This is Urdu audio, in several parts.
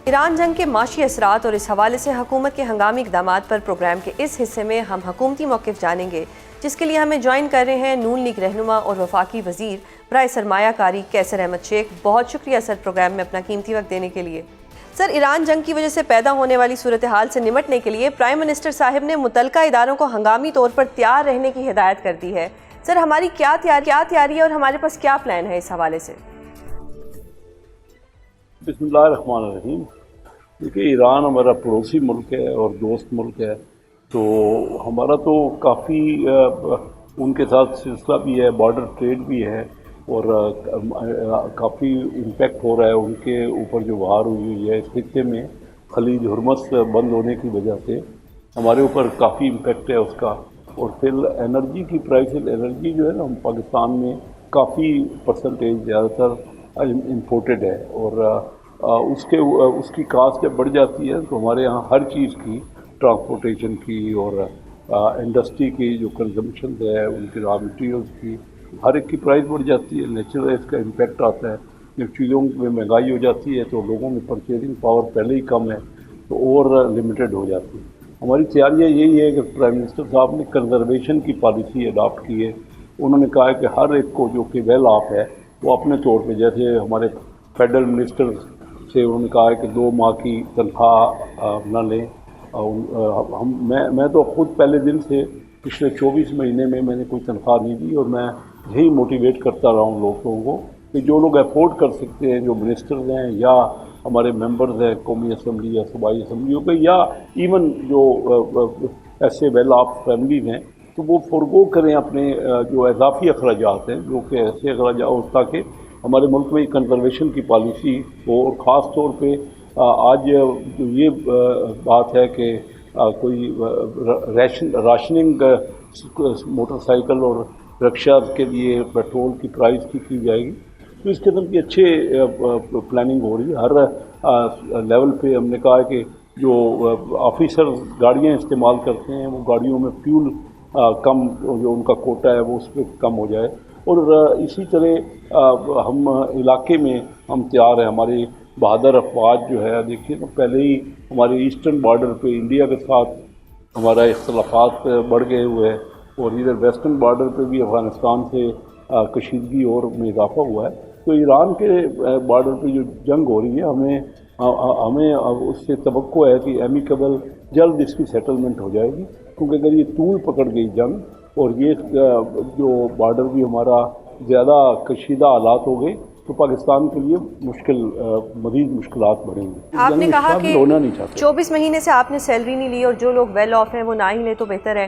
ایران جنگ کے معاشی اثرات اور اس حوالے سے حکومت کے ہنگامی اقدامات پر پروگرام کے اس حصے میں ہم حکومتی موقف جانیں گے، جس کے لیے ہمیں جوائن کر رہے ہیں نون لیگ رہنما اور وفاقی وزیر برائے سرمایہ کاری قیصر احمد شیخ۔ بہت شکریہ سر پروگرام میں اپنا قیمتی وقت دینے کے لیے۔ سر، ایران جنگ کی وجہ سے پیدا ہونے والی صورتحال سے نمٹنے کے لیے پرائم منسٹر صاحب نے متعلقہ اداروں کو ہنگامی طور پر تیار رہنے کی ہدایت کر دی ہے۔ سر، ہماری کیا تیاری ہے اور ہمارے پاس کیا پلان ہے اس حوالے سے؟ بسم اللہ الرحمن الرحیم۔ دیکھیے، ایران ہمارا پڑوسی ملک ہے اور دوست ملک ہے، تو ہمارا تو کافی ان کے ساتھ سلسلہ بھی ہے، بارڈر ٹریڈ بھی ہے، اور کافی امپیکٹ ہو رہا ہے ان کے اوپر جو وار ہوئی ہے اس خطے میں خلیج ہرمز بند ہونے کی وجہ سے ہمارے اوپر کافی امپیکٹ ہے اس کا۔ اور پھر انرجی کی پرائسز، انرجی جو ہے نا، ہم پاکستان میں کافی پرسنٹیج زیادہ تر امپورٹڈ ہے، اور اس کی کاسٹ جب بڑھ جاتی ہے تو ہمارے یہاں ہر چیز کی، ٹرانسپورٹیشن کی اور انڈسٹری کی جو کنزمپشن ہے، ان کی را مٹیریلز کی، ہر ایک کی پرائز بڑھ جاتی ہے۔ نیچرل اس کا امپیکٹ آتا ہے۔ جب چیزوں میں مہنگائی ہو جاتی ہے تو لوگوں میں پرچیزنگ پاور پہلے ہی کم ہے تو اور لمیٹڈ ہو جاتی ہے۔ ہماری تیاریاں یہی ہے کہ پرائم منسٹر صاحب نے کنزرویشن کی پالیسی اڈاپٹ کی ہے۔ انہوں نے کہا ہے کہ ہر ایک کو جو کہ ویل آف ہے وہ اپنے طور پہ، جیسے ہمارے فیڈرل منسٹر سے انہوں نے کہا ہے کہ 2 ماہ کی تنخواہ نہ لیں۔ میں تو خود پہلے دن سے پچھلے 24 مہینے میں نے کوئی تنخواہ نہیں دی، اور میں یہی موٹیویٹ کرتا رہا ہوں لوگوں کو کہ جو لوگ افورڈ کر سکتے ہیں، جو منسٹرز ہیں یا ہمارے ممبرز ہیں قومی اسمبلی یا صوبائی اسمبلیوں کے، یا ایون جو ایسے ویل آف فیملیز ہیں، تو وہ فورگو کریں اپنے جو اضافی اخراجات ہیں، جو کہ ایسے اخراجات ہو تاکہ ہمارے ملک میں کنزرویشن کی پالیسی ہو۔ اور خاص طور پہ آج یہ بات ہے کہ کوئی راشننگ موٹر سائیکل اور رکشا کے لیے پیٹرول کی پرائز کی جائے گی، تو اس قسم کی اچھے پلاننگ ہو رہی ہے۔ ہر لیول پہ ہم نے کہا ہے کہ جو آفیسر گاڑیاں استعمال کرتے ہیں وہ گاڑیوں میں فیول کم، جو ان کا کوٹا ہے وہ اس پہ کم ہو جائے۔ اور اسی طرح ہم علاقے میں ہم تیار ہیں۔ ہماری بہادر افواج جو ہے، دیکھیے تو پہلے ہی ہمارے ایسٹرن بارڈر پہ انڈیا کے ساتھ ہمارا اختلافات بڑھ گئے ہوئے ہیں، اور ادھر ویسٹرن بارڈر پہ بھی افغانستان سے کشیدگی اور میں اضافہ ہوا ہے۔ تو ایران کے بارڈر پہ جو جنگ ہو رہی ہے، ہمیں اس سے توقع ہے کہ ایمیکیبل جلد اس کی سیٹلمنٹ ہو جائے گی، کیونکہ اگر یہ طول پکڑ گئی جنگ اور یہ جو بارڈر بھی ہمارا زیادہ کشیدہ حالات ہو گئے تو پاکستان کے لیے مزید مشکلات بڑھیں گی۔ آپ نے کہا کہ 24 مہینے سے آپ نے سیلری نہیں لی، اور جو لوگ ویل آف ہیں وہ نہ ہی لیں تو بہتر ہے۔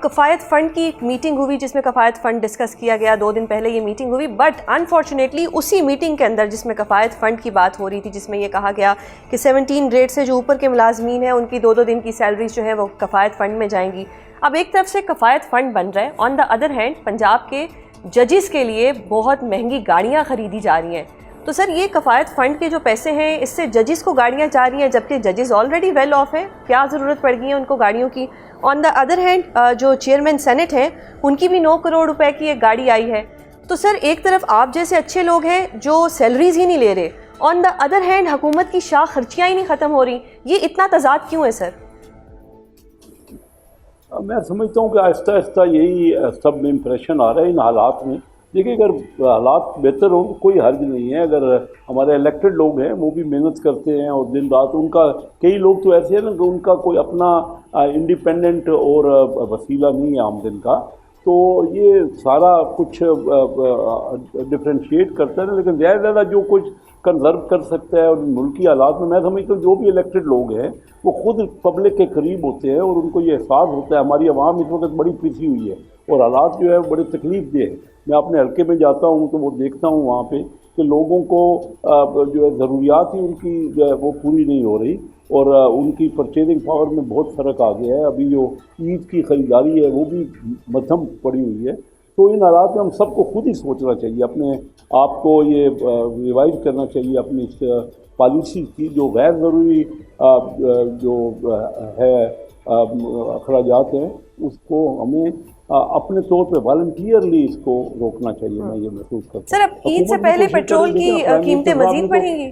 کفایت فنڈ کی ایک میٹنگ ہوئی جس میں کفایت فنڈ ڈسکس کیا گیا، 2 دن پہلے یہ میٹنگ ہوئی، بٹ انفارچونیٹلی اسی میٹنگ کے اندر جس میں کفایت فنڈ کی بات ہو رہی تھی، جس میں یہ کہا گیا کہ 17 گریڈ سے جو اوپر کے ملازمین ہیں ان کی 2 دن کی سیلریز جو ہے وہ کفایت فنڈ میں جائیں گی۔ اب ایک طرف سے کفایت فنڈ بن رہا ہے، آن دا ادر ہینڈ پنجاب کے ججز کے لیے بہت مہنگی گاڑیاں خریدی جا رہی ہیں، تو سر یہ کفایت فنڈ کے جو پیسے ہیں اس سے ججز کو گاڑیاں جا رہی ہیں، جبکہ ججز آلریڈی ویل آف ہیں، کیا ضرورت پڑ گئی ہے ان کو گاڑیوں کی؟ آن دا ادر ہینڈ جو چیئرمین سینٹ ہیں ان کی بھی 9 کروڑ روپے کی ایک گاڑی آئی ہے۔ تو سر ایک طرف آپ جیسے اچھے لوگ ہیں جو سیلریز ہی نہیں لے رہے، آن دا ادر ہینڈ حکومت کی شاہ خرچیاں ہی نہیں ختم ہو رہی، یہ اتنا تضاد کیوں ہے سر؟ میں سمجھتا ہوں کہ آہستہ آہستہ یہی سب میں امپریشن آ رہا ہے ان حالات میں۔ دیکھیے، اگر حالات بہتر ہوں کوئی حرج نہیں ہے۔ اگر ہمارے الیکٹڈ لوگ ہیں وہ بھی محنت کرتے ہیں اور دن رات، ان کا کئی لوگ تو ایسے ہیں نا کہ ان کا کوئی اپنا انڈیپینڈنٹ اور وسیلہ نہیں ہے آمدن کا، تو یہ سارا کچھ ڈفرینشیٹ کرتا ہے، لیکن زیادہ زیادہ جو کچھ کنزرو کر سکتا ہے اور ملکی حالات میں سمجھتا ہوں جو بھی الیکٹڈ لوگ ہیں وہ خود پبلک کے قریب ہوتے ہیں، اور ان کو یہ احساس ہوتا ہے۔ ہماری عوام اس وقت بڑی پسی ہوئی ہے اور حالات جو ہے بڑے تکلیف دہ ہے۔ میں اپنے حلقے میں جاتا ہوں تو وہ دیکھتا ہوں وہاں پہ کہ لوگوں کو جو ہے ضروریات ہی ان کی جو ہے وہ پوری نہیں ہو رہی، اور ان کی پرچیزنگ پاور میں بہت فرق آ گیا ہے۔ ابھی جو عید کی خریداری ہے وہ بھی مدھم پڑی ہوئی ہے۔ تو ان حالات میں ہم سب کو خود ہی سوچنا چاہیے، اپنے آپ کو یہ ریوائز کرنا چاہیے اپنی اس پالیسی کی، جو غیر ضروری جو ہے اخراجات ہیں اس کو ہمیں اپنے طور پہ والنٹیئرلی اس کو روکنا چاہیے۔ میں یہ محسوس کرتا ہوں سر اب عید سے پہلے پیٹرول کی قیمتیں مزید بڑھیں گی؟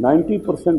90%